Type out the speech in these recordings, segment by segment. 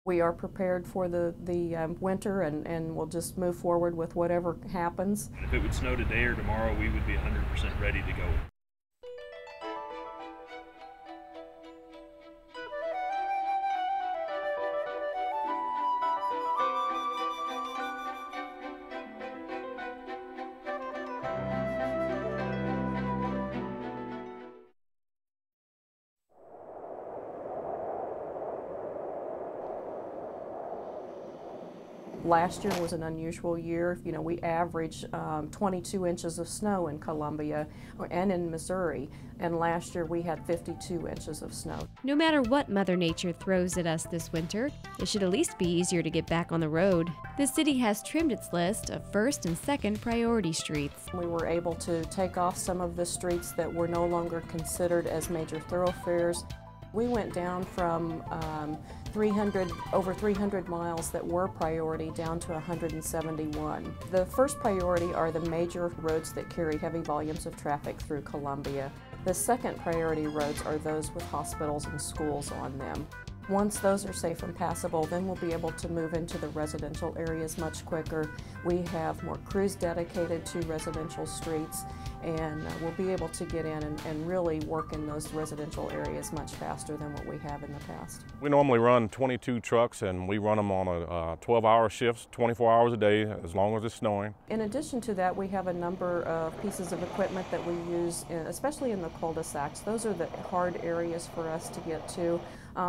We are prepared for the winter and we'll just move forward with whatever happens. If it would snow today or tomorrow, we would be 100% ready to go. Last year was an unusual year. You know, we averaged 22 inches of snow in Columbia and in Missouri, and last year we had 52 inches of snow. No matter what Mother Nature throws at us this winter, it should at least be easier to get back on the road. The city has trimmed its list of first and second priority streets. We were able to take off some of the streets that were no longer considered as major thoroughfares. We went down from over 300 miles that were priority down to 171. The first priority are the major roads that carry heavy volumes of traffic through Columbia. The second priority roads are those with hospitals and schools on them. Once those are safe and passable, then we'll be able to move into the residential areas much quicker. We have more crews dedicated to residential streets, and we'll be able to get in and really work in those residential areas much faster than what we have in the past. We normally run 22 trucks, and we run them on a 12-hour shifts, 24 hours a day, as long as it's snowing. In addition to that, we have a number of pieces of equipment that we use, especially in the cul-de-sacs. Those are the hard areas for us to get to.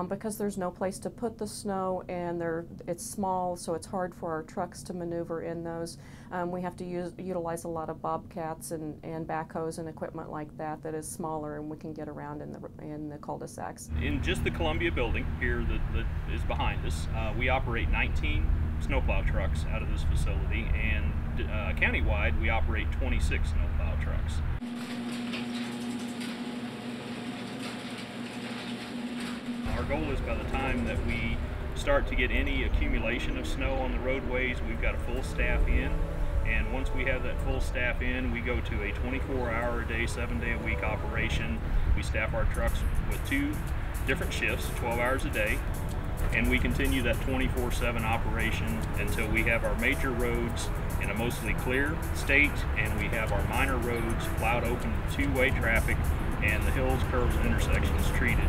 Because there's no place to put the snow and it's small, so it's hard for our trucks to maneuver in those. We have to utilize a lot of bobcats and backhoes and equipment like that is smaller, and we can get around in the cul-de-sacs. In just the Columbia building here that is behind us, we operate 19 snowplow trucks out of this facility, and countywide we operate 26 snowplow trucks. Our goal is by the time that we start to get any accumulation of snow on the roadways, we've got a full staff in, and once we have that full staff in, we go to a 24-hour-a-day, 7-day-a-week operation. We staff our trucks with 2 different shifts, 12 hours a day, and we continue that 24/7 operation until we have our major roads in a mostly clear state, and we have our minor roads plowed open to two-way traffic, and the hills, curves, and intersections treated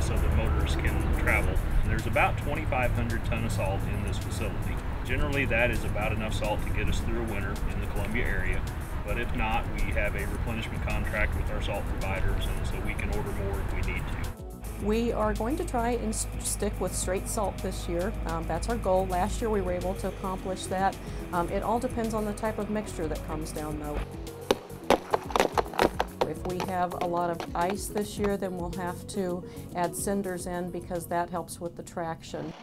so that motorists can travel. There's about 2,500 ton of salt in this facility. Generally, that is about enough salt to get us through a winter in the Columbia area, but if not, we have a replenishment contract with our salt providers, and so we can order more if we need to. We are going to try and stick with straight salt this year. That's our goal. Last year we were able to accomplish that. It all depends on the type of mixture that comes down though. If we have a lot of ice this year, then we'll have to add cinders in because that helps with the traction.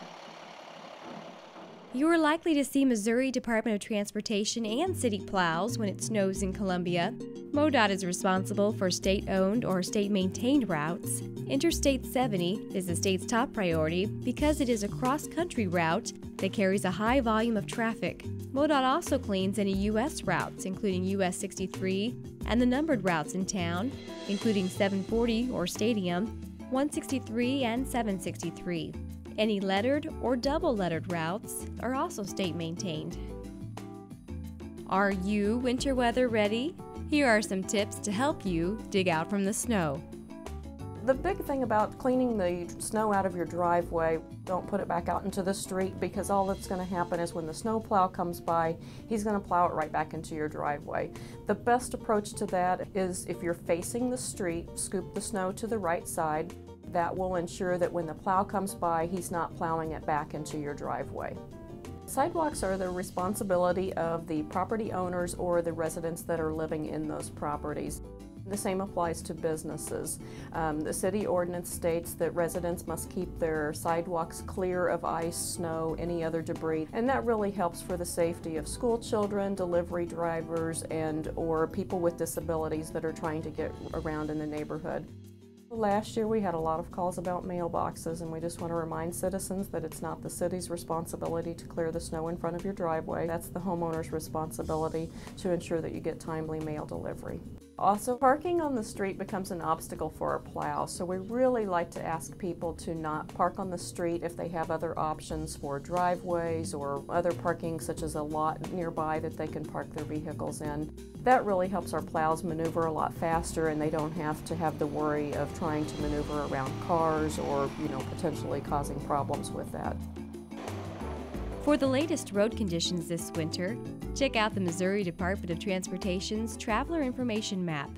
You are likely to see Missouri Department of Transportation and city plows when it snows in Columbia. MoDOT is responsible for state-owned or state-maintained routes. Interstate 70 is the state's top priority because it is a cross-country route that carries a high volume of traffic. MoDOT also cleans any U.S. routes, including US 63, and the numbered routes in town, including 740 or Stadium, 163, and 763. Any lettered or double-lettered routes are also state-maintained. Are you winter weather ready? Here are some tips to help you dig out from the snow. The big thing about cleaning the snow out of your driveway, don't put it back out into the street, because all that's going to happen is when the snowplow comes by, he's going to plow it right back into your driveway. The best approach to that is if you're facing the street, scoop the snow to the right side. That will ensure that when the plow comes by, he's not plowing it back into your driveway. Sidewalks are the responsibility of the property owners or the residents that are living in those properties. The same applies to businesses. The city ordinance states that residents must keep their sidewalks clear of ice, snow, any other debris, and that really helps for the safety of school children, delivery drivers, or people with disabilities that are trying to get around in the neighborhood. Last year we had a lot of calls about mailboxes, and we just want to remind citizens that it's not the city's responsibility to clear the snow in front of your driveway. That's the homeowner's responsibility to ensure that you get timely mail delivery. Also, parking on the street becomes an obstacle for our plow, so we really like to ask people to not park on the street if they have other options for driveways or other parking, such as a lot nearby that they can park their vehicles in. That really helps our plows maneuver a lot faster, and they don't have to have the worry of trying to maneuver around cars or, potentially causing problems with that. For the latest road conditions this winter, check out the Missouri Department of Transportation's Traveler Information Map.